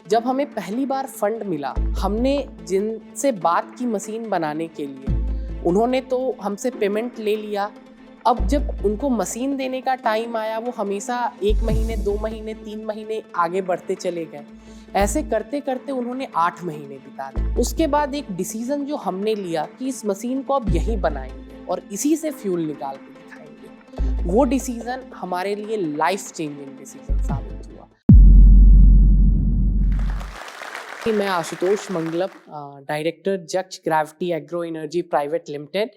जब हमें पहली बार फंड मिला, हमने जिनसे बात की मशीन बनाने के लिए, उन्होंने तो हमसे पेमेंट ले लिया। अब जब उनको मशीन देने का टाइम आया, वो हमेशा 1 महीने, 2 महीने, 3 महीने आगे बढ़ते चले गए। ऐसे करते करते उन्होंने 8 महीने बिता दिए। उसके बाद एक डिसीजन जो हमने लिया कि इस मशीन को अब यहीं बनाएंगे और इसी से फ्यूल निकाल के दिखाएंगे, वो डिसीजन हमारे लिए लाइफ चेंजिंग डिसीजन साबित हुआ। मैं Ashutosh Mangalam, director Jaksh gravity agro energy private limited.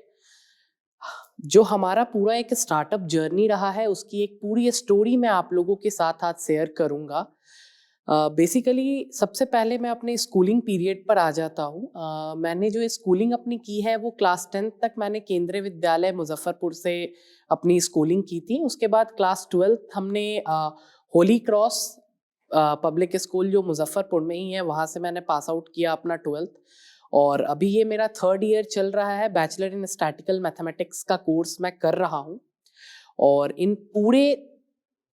जो हमारा पूरा एक स्टार्टअप जर्नी रहा है, उसकी एक पूरी स्टोरी मैं आप लोगों के साथ आज शेयर करूंगा। बेसिकली सबसे पहले मैं अपने स्कूलिंग पीरियड पर आ जाता हूँ। मैंने जो स्कूलिंग अपनी की है वो क्लास 10th तक मैंने केंद्रीय विद्यालय मुजफ्फरपुर से अपनी स्कूलिंग की थी। उसके बाद क्लास 12th हमने होली क्रॉस पब्लिक स्कूल जो मुजफ्फरपुर में ही है, वहाँ से मैंने पास आउट किया अपना 12th। और अभी ये मेरा 3rd ईयर चल रहा है। बैचलर इन स्टैटिकल मैथमेटिक्स का कोर्स मैं कर रहा हूँ। और इन पूरे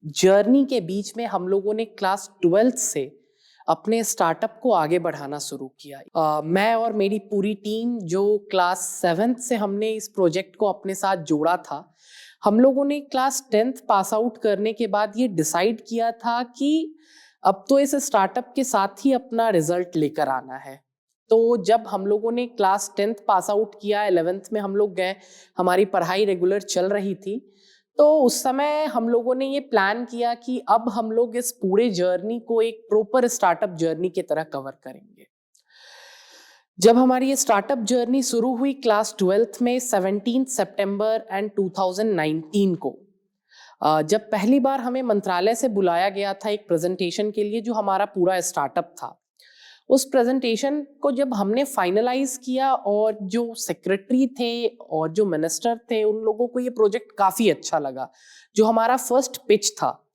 जर्नी के बीच में हम लोगों ने क्लास 12th से अपने स्टार्टअप को आगे बढ़ाना शुरू किया। मैं और मेरी पूरी टीम जो क्लास 7th से हमने इस प्रोजेक्ट को अपने साथ जोड़ा था, हम लोगों ने क्लास 10th पास आउट करने के बाद ये डिसाइड किया था कि अब तो इस स्टार्टअप के साथ ही अपना रिजल्ट लेकर आना है। तो जब हम लोगों ने क्लास 10th पास आउट किया, 11th में हम लोग गए, हमारी पढ़ाई रेगुलर चल रही थी। तो उस समय हम लोगों ने ये प्लान किया कि अब हम लोग इस पूरे जर्नी को एक प्रॉपर स्टार्टअप जर्नी की तरह कवर करेंगे। जब हमारी ये स्टार्टअप जर्नी शुरू हुई क्लास 12th में 17 सितंबर एंड 2019 को, जब पहली बार हमें मंत्रालय से बुलाया गया था एक प्रेजेंटेशन के लिए, जो हमारा पूरा स्टार्टअप था। उस प्रेजेंटेशन को जब हमने फाइनलाइज किया और जो सेक्रेटरी थे और जो मिनिस्टर थे, उन लोगों को ये प्रोजेक्ट काफ़ी अच्छा लगा, जो हमारा फर्स्ट पिच था।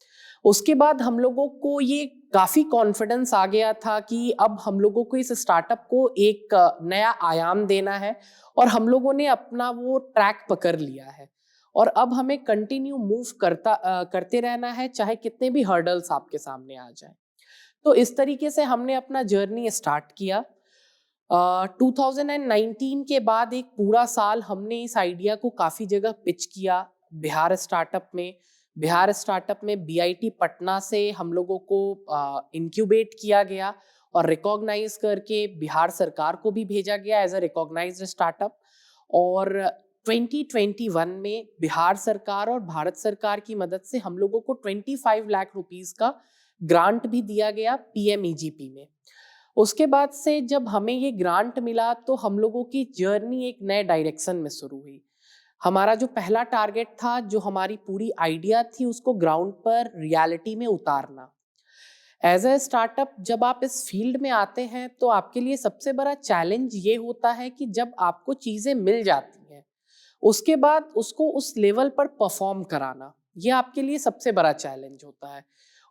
उसके बाद हम लोगों को ये काफ़ी कॉन्फिडेंस आ गया था कि अब हम लोगों को इस स्टार्टअप को एक नया आयाम देना है और हम लोगों ने अपना वो ट्रैक पकड़ लिया है। और अब हमें कंटिन्यू मूव करते रहना है, चाहे कितने भी हर्डल्स आपके सामने आ जाए। तो इस तरीके से हमने अपना जर्नी स्टार्ट किया। 2019 के बाद एक पूरा साल हमने इस आइडिया को काफ़ी जगह पिच किया। बिहार स्टार्टअप में बीआईटी पटना से हम लोगों को इंक्यूबेट किया गया और रिकॉग्नाइज करके बिहार सरकार को भी भेजा गया एज अ रिकॉग्नाइज्ड स्टार्टअप। और 2021 में बिहार सरकार और भारत सरकार की मदद से हम लोगों को 25 लाख रुपीस का ग्रांट भी दिया गया पीएमईजीपी में। उसके बाद से जब हमें ये ग्रांट मिला तो हम लोगों की जर्नी एक नए डायरेक्शन में शुरू हुई। हमारा जो पहला टारगेट था, जो हमारी पूरी आइडिया थी, उसको ग्राउंड पर रियलिटी में उतारना। एज अ स्टार्टअप जब आप इस फील्ड में आते हैं तो आपके लिए सबसे बड़ा चैलेंज ये होता है कि जब आपको चीज़ें मिल जाती हैं, उसके बाद उसको उस लेवल पर परफॉर्म कराना, ये आपके लिए सबसे बड़ा चैलेंज होता है।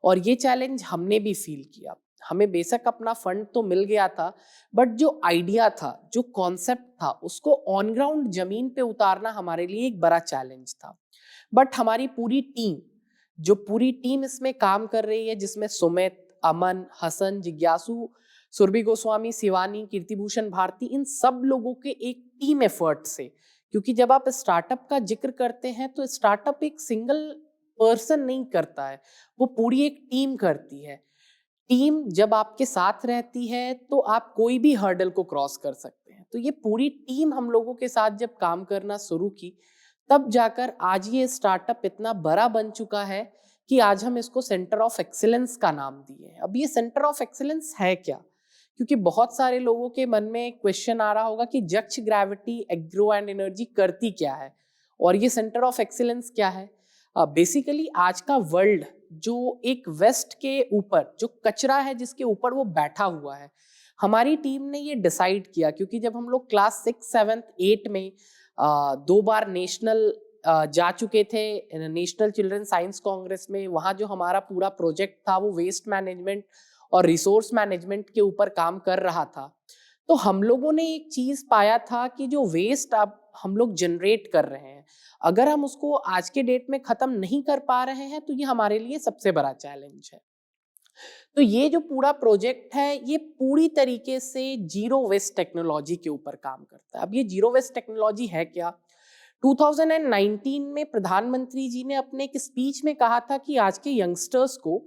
और ये चैलेंज हमने भी फील किया। हमें बेशक अपना फंड तो मिल गया था, बट जो आइडिया था, जो कॉन्सेप्ट था, उसको ऑन ग्राउंड जमीन पे उतारना हमारे लिए एक बड़ा चैलेंज था। बट हमारी पूरी टीम इसमें काम कर रही है, जिसमें सुमित, अमन, हसन, जिज्ञासु, सुरभि गोस्वामी, शिवानी, कीर्तिभूषण भारती, इन सब लोगों के एक टीम एफर्ट से। क्योंकि जब आप स्टार्टअप का जिक्र करते हैं तो स्टार्टअप एक सिंगल पर्सन नहीं करता है, वो पूरी एक टीम करती है। टीम जब आपके साथ रहती है तो आप कोई भी हर्डल को क्रॉस कर सकते हैं। तो ये पूरी टीम हम लोगों के साथ जब काम करना शुरू की, तब जाकर आज ये स्टार्टअप इतना बड़ा बन चुका है कि आज हम इसको सेंटर ऑफ एक्सीलेंस का नाम दिए हैं। अब ये सेंटर ऑफ एक्सीलेंस है क्या? क्योंकि बहुत सारे लोगों के मन में क्वेश्चन आ रहा होगा कि जक्ष ग्रेविटी एग्रो एंड एनर्जी करती क्या है और ये सेंटर ऑफ एक्सीलेंस क्या है। बेसिकली आज का वर्ल्ड जो एक वेस्ट के ऊपर जो कचरा है, जिसके ऊपर वो बैठा हुआ है, हमारी टीम ने ये डिसाइड किया। क्योंकि जब हम लोग क्लास 6, 7, 8 में 2 बार नेशनल जा चुके थे, नेशनल चिल्ड्रन साइंस कांग्रेस में, वहाँ जो हमारा पूरा प्रोजेक्ट था वो वेस्ट मैनेजमेंट और रिसोर्स मैनेजमेंट के ऊपर काम कर रहा था। तो हम लोगों ने एक चीज़ पाया था कि जो वेस्ट अब हम लोग जनरेट कर रहे हैं, अगर हम उसको आज के डेट में ख़त्म नहीं कर पा रहे हैं तो ये हमारे लिए सबसे बड़ा चैलेंज है। तो ये जो पूरा प्रोजेक्ट है ये पूरी तरीके से जीरो वेस्ट टेक्नोलॉजी के ऊपर काम करता है। अब ये जीरो वेस्ट टेक्नोलॉजी है क्या? 2019 में प्रधानमंत्री जी ने अपने एक स्पीच में कहा था कि आज के यंगस्टर्स को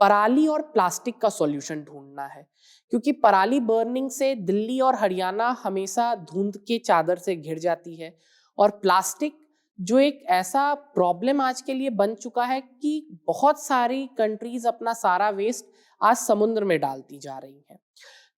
पराली और प्लास्टिक का सॉल्यूशन ढूंढना है, क्योंकि पराली बर्निंग से दिल्ली और हरियाणा हमेशा धुंध के चादर से घिर जाती है, और प्लास्टिक जो एक ऐसा प्रॉब्लम आज के लिए बन चुका है कि बहुत सारी कंट्रीज अपना सारा वेस्ट आज समुद्र में डालती जा रही हैं।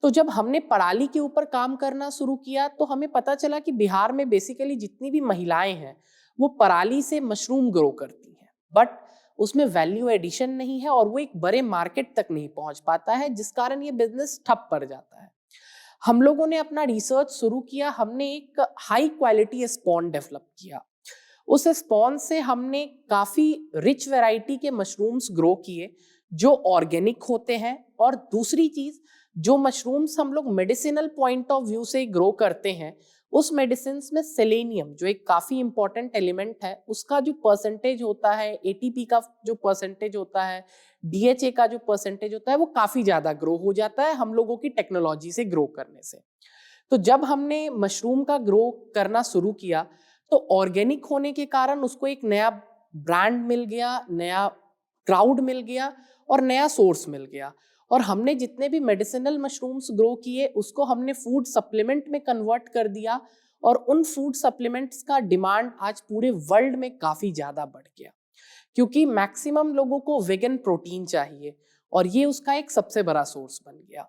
तो जब हमने पराली के ऊपर काम करना शुरू किया तो हमें पता चला कि बिहार में बेसिकली जितनी भी महिलाएं हैं वो पराली से मशरूम ग्रो करती हैं, बट उसमें वैल्यू एडिशन नहीं है और वो एक बड़े मार्केट तक नहीं पहुंच पाता है, जिस कारण ये बिजनेस ठप पड़ जाता है। हम लोगों ने अपना रिसर्च शुरू किया, हमने एक हाई क्वालिटी स्पॉन डेवलप किया। उस स्पॉन से हमने काफी रिच वैरायटी के मशरूम्स ग्रो किए जो ऑर्गेनिक होते हैं, और दूसरी चीज, जो मशरूम्स हम लोग मेडिसिनल पॉइंट ऑफ व्यू से ग्रो करते हैं उस मेडिसिन में सेलेनियम जो एक काफी इंपॉर्टेंट एलिमेंट है उसका जो परसेंटेज होता है, एटीपी का जो परसेंटेज होता है, डीएचए का जो परसेंटेज होता है, वो काफी ज्यादा ग्रो हो जाता है हम लोगों की टेक्नोलॉजी से ग्रो करने से। तो जब हमने मशरूम का ग्रो करना शुरू किया तो ऑर्गेनिक होने के कारण उसको एक नया ब्रांड मिल गया, नया क्राउड मिल गया और नया सोर्स मिल गया। और हमने जितने भी मेडिसिनल मशरूम्स ग्रो किए उसको हमने फूड सप्लीमेंट में कन्वर्ट कर दिया, और उन फूड सप्लीमेंट्स का डिमांड आज पूरे वर्ल्ड में काफी ज्यादा बढ़ गया, क्योंकि मैक्सिमम लोगों को वेगन प्रोटीन चाहिए और ये उसका एक सबसे बड़ा सोर्स बन गया।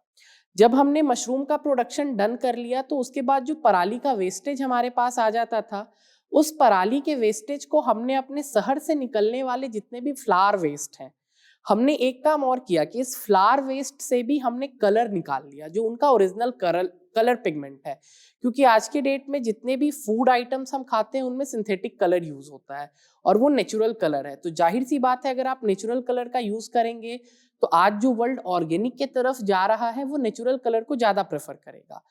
जब हमने मशरूम का प्रोडक्शन डन कर लिया तो उसके बाद जो पराली का वेस्टेज हमारे पास आ जाता था, उस पराली के वेस्टेज को हमने अपने शहर से निकलने वाले जितने भी फ्लावर वेस्ट हैं, हमने एक काम और किया कि इस फ्लावर वेस्ट से भी हमने कलर निकाल लिया जो उनका ओरिजिनल कलर पिगमेंट है, क्योंकि आज के डेट में जितने भी फूड आइटम्स हम खाते हैं उनमें सिंथेटिक कलर यूज होता है और वो नेचुरल कलर है। तो जाहिर सी बात है अगर आप नेचुरल कलर का यूज करेंगे तो आज जो वर्ल्ड ऑर्गेनिक के तरफ जा रहा है वो नेचुरल कलर को ज्यादा प्रेफर करेगा।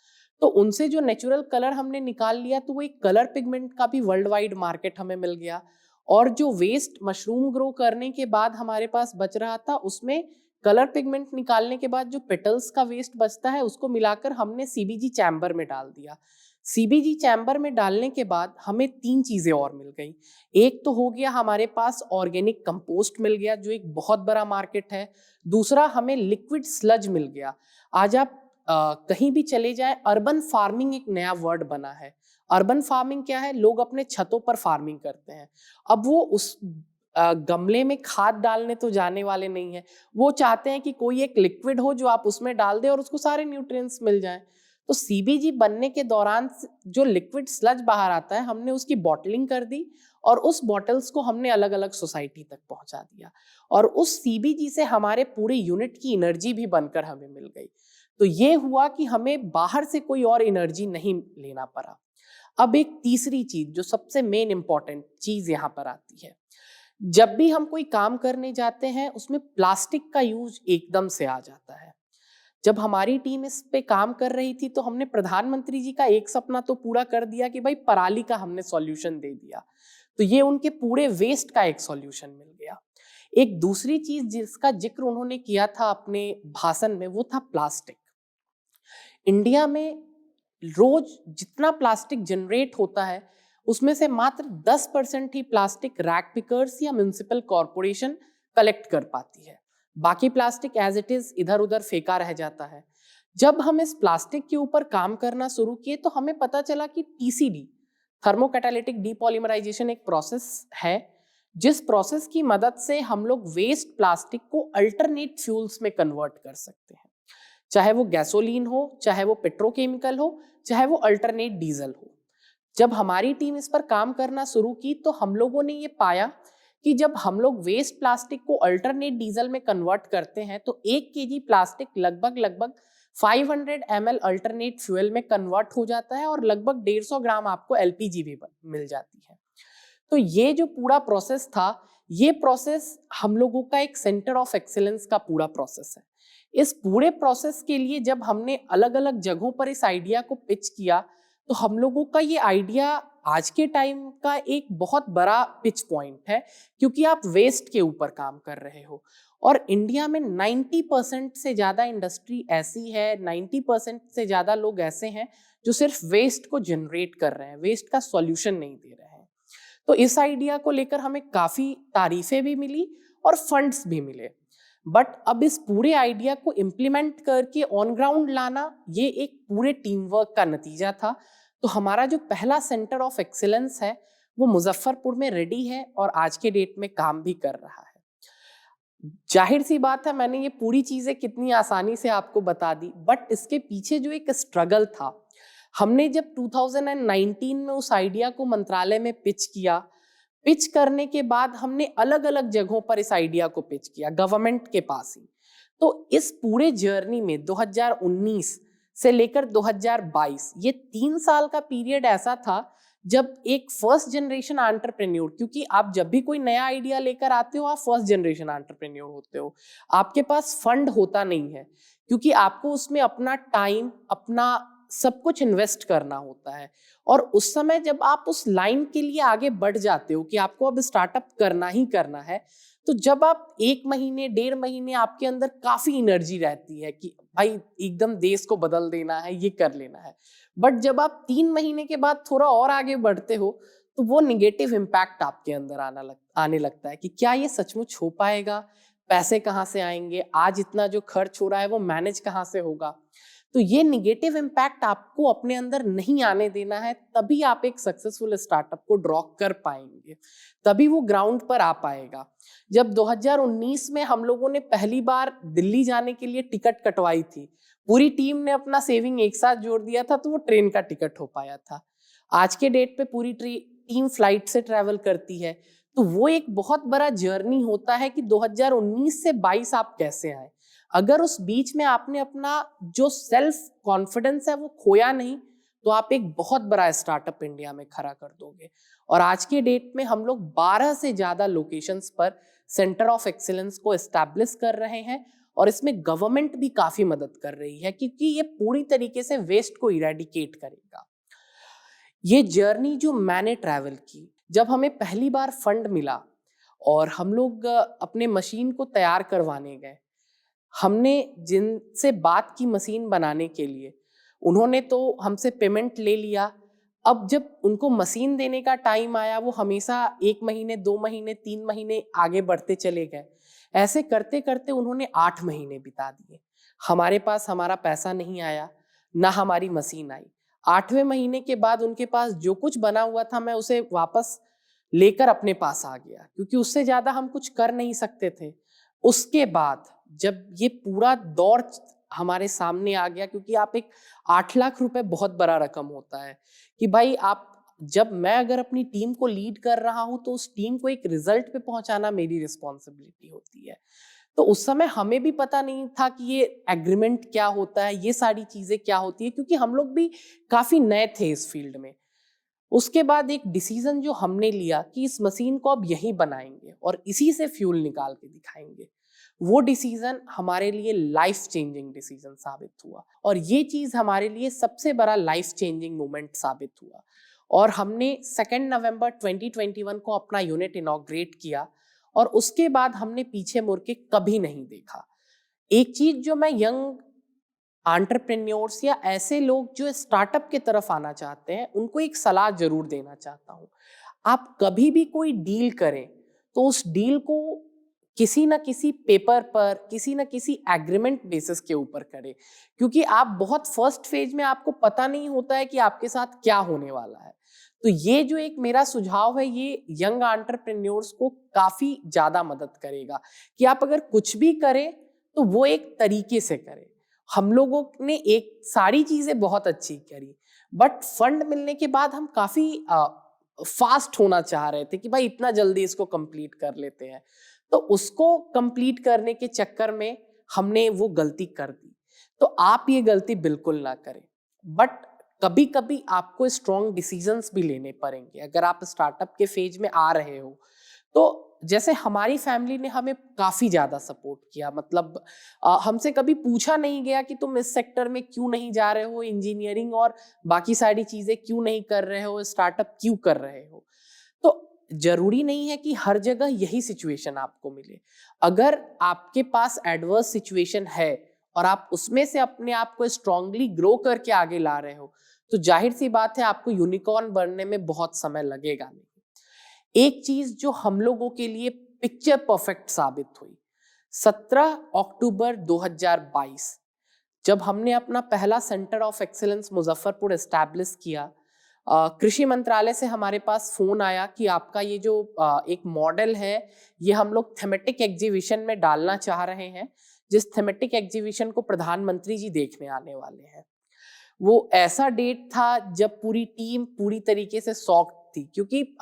तो उनसे जो नेचुरल कलर हमने निकाल लिया तो वो एक कलर पिगमेंट का भी वर्ल्ड वाइड मार्केट हमें मिल गया। और जो वेस्ट मशरूम ग्रो करने के बाद हमारे पास बच रहा था उसमें कलर पिगमेंट निकालने के बाद जो पेटल्स का वेस्ट बचता है उसको मिलाकर हमने सीबीजी चैम्बर में डाल दिया। सीबीजी चैम्बर में डालने के बाद हमें 3 चीजें और मिल गई। एक तो हो गया हमारे पास ऑर्गेनिक कंपोस्ट मिल गया जो एक बहुत बड़ा मार्केट है। दूसरा हमें लिक्विड स्लज मिल गया। आज आप कहीं भी चले जाए, अर्बन फार्मिंग एक नया वर्ड बना है। अर्बन फार्मिंग क्या है? लोग अपने छतों पर फार्मिंग करते हैं। अब वो उस गमले में खाद डालने तो जाने वाले नहीं है, वो चाहते हैं कि कोई एक लिक्विड हो जो आप उसमें डाल दे और उसको सारे न्यूट्रिएंट्स मिल जाएं। तो सीबीजी बनने के दौरान जो लिक्विड स्लज बाहर आता है हमने उसकी बॉटलिंग कर दी और उस बॉटल्स को हमने अलग अलग सोसाइटी तक पहुंचा दिया, और उस सीबीजी से हमारे पूरे यूनिट की एनर्जी भी बनकर हमें मिल गई। तो ये हुआ कि हमें बाहर से कोई और एनर्जी नहीं लेना पड़ा। अब एक तीसरी चीज जो सबसे मेन इंपॉर्टेंट चीज यहाँ पर आती है, जब भी हम कोई काम करने जाते हैं उसमें प्लास्टिक का यूज एकदम से आ जाता है। जब हमारी टीम इस पे काम कर रही थी तो हमने प्रधानमंत्री जी का एक सपना तो पूरा कर दिया कि भाई पराली का हमने सॉल्यूशन दे दिया, तो ये उनके पूरे वेस्ट का एक सॉल्यूशन मिल गया। एक दूसरी चीज जिसका जिक्र उन्होंने किया था अपने भाषण में वो था प्लास्टिक। इंडिया में रोज जितना प्लास्टिक जनरेट होता है उसमें से मात्र 10% ही प्लास्टिक रैक पिकर्स या म्युनिसिपल कॉरपोरेशन कलेक्ट कर पाती है। बाकी प्लास्टिक एज इट इज इधर उधर फेंका रह जाता है। जब हम इस प्लास्टिक के ऊपर काम करना शुरू किए तो हमें पता चला कि टीसीडी, थर्मोकैटालिटिक डीपॉलीमराइजेशन, एक प्रोसेस है जिस प्रोसेस की मदद से हम लोग वेस्ट प्लास्टिक को अल्टरनेट फ्यूल्स में कन्वर्ट कर सकते हैं, चाहे वो गैसोलीन हो, चाहे वो पेट्रोकेमिकल हो, चाहे वो अल्टरनेट डीजल हो। जब हमारी टीम इस पर काम करना शुरू की तो हम लोगों ने ये पाया कि जब हम लोग वेस्ट प्लास्टिक को अल्टरनेट डीजल में कन्वर्ट करते हैं तो 1 केजी प्लास्टिक लगभग 500 ml अल्टरनेट फ्यूल में कन्वर्ट हो जाता है और लगभग 150 ग्राम आपको एलपीजी भी मिल जाती है। तो ये जो पूरा प्रोसेस था, ये प्रोसेस हम लोगों का एक सेंटर ऑफ एक्सीलेंस का पूरा प्रोसेस है। इस पूरे प्रोसेस के लिए जब हमने अलग अलग जगहों पर इस आइडिया को पिच किया तो हम लोगों का ये आइडिया आज के टाइम का एक बहुत बड़ा पिच पॉइंट है, क्योंकि आप वेस्ट के ऊपर काम कर रहे हो और इंडिया में 90% से ज़्यादा इंडस्ट्री ऐसी है, 90% से ज़्यादा लोग ऐसे हैं जो सिर्फ वेस्ट को जनरेट कर रहे हैं, वेस्ट का सॉल्यूशन नहीं दे रहे हैं। तो इस आइडिया को लेकर हमें काफ़ी तारीफें भी मिली और फंड्स भी मिले। बट अब इस पूरे आइडिया को इम्प्लीमेंट करके ऑन ग्राउंड लाना, ये एक पूरे टीम वर्क का नतीजा था। तो हमारा जो पहला सेंटर ऑफ एक्सीलेंस है वो मुजफ्फरपुर में रेडी है और आज के डेट में काम भी कर रहा है। जाहिर सी बात है, मैंने ये पूरी चीजें कितनी आसानी से आपको बता दी, बट इसके पीछे जो एक स्ट्रगल था, हमने जब 2019 में उस आइडिया को मंत्रालय में पिच किया, पिच करने के बाद हमने अलग अलग जगहों पर इस आइडिया को पिच किया, गवर्नमेंट के पास ही। तो इस पूरे जर्नी में 2019 से लेकर 2022, ये 3 साल का पीरियड ऐसा था जब एक फर्स्ट जनरेशन एंटरप्रेन्योर, क्योंकि आप जब भी कोई नया आइडिया लेकर आते हो आप फर्स्ट जनरेशन एंटरप्रेन्योर होते हो, आपके पास फंड होता नहीं है, क्योंकि आपको उसमें अपना टाइम, अपना सब कुछ इन्वेस्ट करना होता है। और उस समय जब आप उस लाइन के लिए आगे बढ़ जाते हो कि आपको अब स्टार्टअप करना ही करना है, तो जब आप 1 महीने 1.5 महीने आपके अंदर काफी एनर्जी रहती है कि भाई एकदम देश को बदल देना है, ये कर लेना है। बट जब आप 3 महीने के बाद थोड़ा और आगे बढ़ते हो तो वो निगेटिव इम्पैक्ट आपके अंदर आने लगता है कि क्या ये सचमुच हो पाएगा, पैसे कहाँ से आएंगे, आज इतना जो खर्च हो रहा है वो मैनेज कहाँ से होगा। तो ये निगेटिव इम्पैक्ट आपको अपने अंदर नहीं आने देना है, तभी आप एक सक्सेसफुल स्टार्टअप को ड्रॉ कर पाएंगे, तभी वो ग्राउंड पर आ पाएगा। जब 2019 में हम लोगों ने पहली बार दिल्ली जाने के लिए टिकट कटवाई थी, पूरी टीम ने अपना सेविंग एक साथ जोड़ दिया था, तो वो ट्रेन का टिकट हो पाया था। आज के डेट पे पूरी टीम फ्लाइट से ट्रैवल करती है। तो वो एक बहुत बड़ा जर्नी होता है कि 2019 से 22 आप कैसे आए। अगर उस बीच में आपने अपना जो सेल्फ कॉन्फिडेंस है वो खोया नहीं, तो आप एक बहुत बड़ा स्टार्टअप इंडिया में खड़ा कर दोगे। और आज के डेट में हम लोग 12 से ज्यादा लोकेशंस पर सेंटर ऑफ एक्सीलेंस को एस्टैब्लिश कर रहे हैं और इसमें गवर्नमेंट भी काफी मदद कर रही है, क्योंकि ये पूरी तरीके से वेस्ट को इरेडिकेट करेगा। ये जर्नी जो मैंने ट्रैवल की, जब हमें पहली बार फंड मिला और हम लोग अपने मशीन को तैयार करवाने गए, हमने जिनसे बात की मशीन बनाने के लिए, उन्होंने तो हमसे पेमेंट ले लिया। अब जब उनको मशीन देने का टाइम आया, वो हमेशा 1 महीने 2 महीने 3 महीने आगे बढ़ते चले गए। ऐसे करते करते उन्होंने 8 महीने बिता दिए। हमारे पास हमारा पैसा नहीं आया, ना हमारी मशीन आई। 8वें महीने के बाद उनके पास जो कुछ बना हुआ था, मैं उसे वापस लेकर अपने पास आ गया, क्योंकि उससे ज्यादा हम कुछ कर नहीं सकते थे। उसके बाद जब ये पूरा दौर हमारे सामने आ गया, क्योंकि आप एक 8 लाख रुपए बहुत बड़ा रकम होता है कि भाई आप, जब मैं अगर अपनी टीम को लीड कर रहा हूं तो उस टीम को एक रिजल्ट पे पहुंचाना मेरी रिस्पॉन्सिबिलिटी होती है। तो उस समय हमें भी पता नहीं था कि ये एग्रीमेंट क्या होता है, ये सारी चीजें क्या होती है, क्योंकि हम लोग भी काफी नए थे इस फील्ड में। उसके बाद एक डिसीजन जो हमने लिया कि इस मशीन को अब यहीं बनाएंगे और इसी से फ्यूल निकाल के दिखाएंगे, वो डिसीजन हमारे लिए लाइफ चेंजिंग डिसीजन साबित हुआ। और ये चीज हमारे लिए सबसे बड़ा लाइफ चेंजिंग मोमेंट साबित हुआ। और हमने 2 नवंबर 2021 को अपना यूनिट इनॉग्रेट किया और उसके बाद हमने पीछे मुड़ के कभी नहीं देखा। एक चीज जो मैं यंग एंटरप्रेन्योर्स या ऐसे लोग जो स्टार्टअप की तरफ आना चाहते हैं, उनको एक सलाह जरूर देना चाहता हूँ। आप कभी भी कोई डील करें तो उस डील को किसी ना किसी पेपर पर, किसी ना किसी एग्रीमेंट बेसिस के ऊपर करें, क्योंकि आप बहुत फर्स्ट फेज में आपको पता नहीं होता है कि आपके साथ क्या होने वाला है। तो ये जो एक मेरा सुझाव है, ये यंग एंटरप्रेन्योर्स को काफी ज्यादा मदद करेगा कि आप अगर कुछ भी करें तो वो एक तरीके से करें। हम लोगों ने एक सारी चीजें बहुत अच्छी करी, बट फंड मिलने के बाद हम काफी फास्ट होना चाह रहे थे कि भाई इतना जल्दी इसको कंप्लीट कर लेते हैं। तो उसको कंप्लीट करने के चक्कर में हमने वो गलती कर दी। तो आप ये गलती बिल्कुल ना करें। बट कभी कभी आपको स्ट्रॉन्ग डिसीजंस भी लेने पड़ेंगे। अगर आप स्टार्टअप के फेज में आ रहे हो तो जैसे हमारी फैमिली ने हमें काफ़ी ज़्यादा सपोर्ट किया, मतलब हमसे कभी पूछा नहीं गया कि तुम इस सेक्टर में क्यों नहीं जा रहे हो, इंजीनियरिंग और बाकी सारी चीज़ें क्यों नहीं कर रहे हो, स्टार्टअप क्यों कर रहे हो। तो जरूरी नहीं है कि हर जगह यही सिचुएशन आपको मिले। अगर आपके पास एडवर्स सिचुएशन है और आप उसमें से अपने आप को स्ट्रांगली ग्रो करके आगे ला रहे हो, तो जाहिर सी बात है आपको यूनिकॉर्न बनने में बहुत समय लगेगा नहीं। एक चीज जो हम लोगों के लिए पिक्चर परफेक्ट साबित हुई, 17 अक्टूबर 2022 जब हमने अपना पहला centre of excellence Muzaffarpur establish किया, कृषि मंत्रालय से हमारे पास फोन आया कि आपका ये जो एक मॉडल है, ये हम लोग थीमेटिक एग्जीबिशन में डालना चाह रहे हैं, जिस थीमेटिक एग्जीबिशन को प्रधानमंत्री जी देखने आने वाले हैं। वो ऐसा डेट था जब पूरी टीम पूरी तरीके से शॉक्ड थी, क्योंकि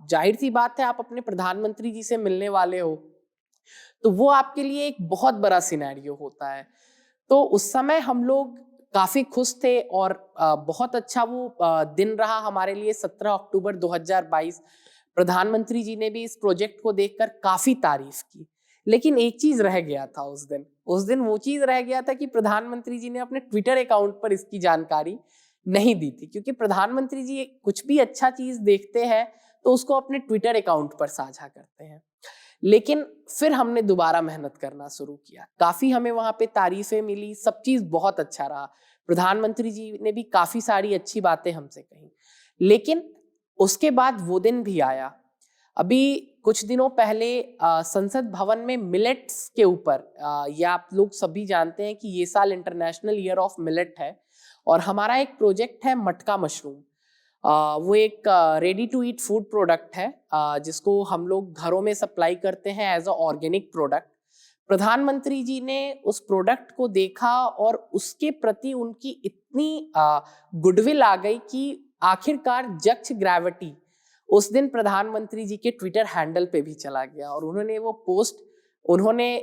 जाहिर सी बात है आप अपने प्रधानमंत्री जी से मिलने वाले हो, तो वो आपके लिए एक बहुत बड़ा सिनेरियो होता है। तो उस समय हम लोग काफी खुश थे और बहुत अच्छा वो दिन रहा हमारे लिए 17 अक्टूबर 2022। प्रधानमंत्री जी ने भी इस प्रोजेक्ट को देखकर काफी तारीफ की, लेकिन एक चीज रह गया था उस दिन वो चीज रह गया था कि प्रधानमंत्री जी ने अपने ट्विटर अकाउंट पर इसकी जानकारी नहीं दी थी, क्योंकि प्रधानमंत्री जी कुछ भी अच्छा चीज देखते हैं तो उसको अपने ट्विटर अकाउंट पर साझा करते हैं। लेकिन फिर हमने दोबारा मेहनत करना शुरू किया, काफी हमें वहां पे तारीफें मिली, सब चीज बहुत अच्छा रहा, प्रधानमंत्री जी ने भी काफी सारी अच्छी बातें हमसे कही। लेकिन उसके बाद वो दिन भी आया। अभी कुछ दिनों पहले संसद भवन में मिलेट्स के ऊपर, ये आप लोग सभी जानते हैं कि ये साल इंटरनेशनल ईयर ऑफ मिलेट है, और हमारा एक प्रोजेक्ट है मटका मशरूम। वो एक ready to eat food product है, जिसको हम लोग घरों में सप्लाई करते हैं एज अ ऑर्गेनिक प्रोडक्ट। प्रधानमंत्री जी ने उस प्रोडक्ट को देखा और उसके प्रति उनकी इतनी गुडविल आ गई कि आखिरकार जक्ष ग्रेविटी उस दिन प्रधानमंत्री जी के ट्विटर हैंडल पे भी चला गया, और उन्होंने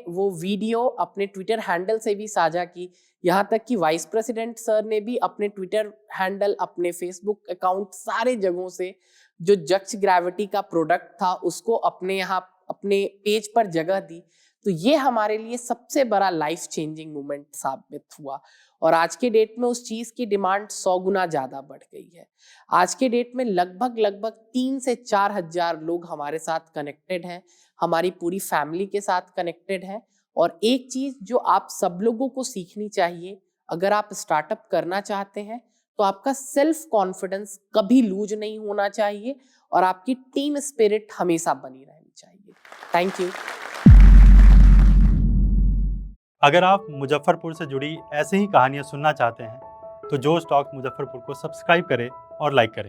वो वीडियो अपने ट्विटर हैंडल से भी साझा की। यहाँ तक कि वाइस प्रेसिडेंट सर ने भी अपने ट्विटर हैंडल, अपने फेसबुक अकाउंट, सारे जगहों से जो जक्ष ग्रेविटी का प्रोडक्ट था उसको अपने यहाँ अपने पेज पर जगह दी। तो ये हमारे लिए सबसे बड़ा लाइफ चेंजिंग मोमेंट साबित हुआ, और आज के डेट में उस चीज की डिमांड 100 गुना ज्यादा बढ़ गई है। आज के डेट में लगभग 3 से 4 हजार लोग हमारे साथ कनेक्टेड हैं, हमारी पूरी फैमिली के साथ कनेक्टेड है। और एक चीज जो आप सब लोगों को सीखनी चाहिए, अगर आप स्टार्टअप करना चाहते हैं तो आपका सेल्फ कॉन्फिडेंस कभी लूज नहीं होना चाहिए और आपकी टीम स्पिरिट हमेशा बनी रहनी चाहिए। Thank you. अगर आप मुजफ्फरपुर से जुड़ी ऐसे ही कहानियां सुनना चाहते हैं तो जोश टॉक मुजफ्फरपुर को सब्सक्राइब करें और लाइक करें।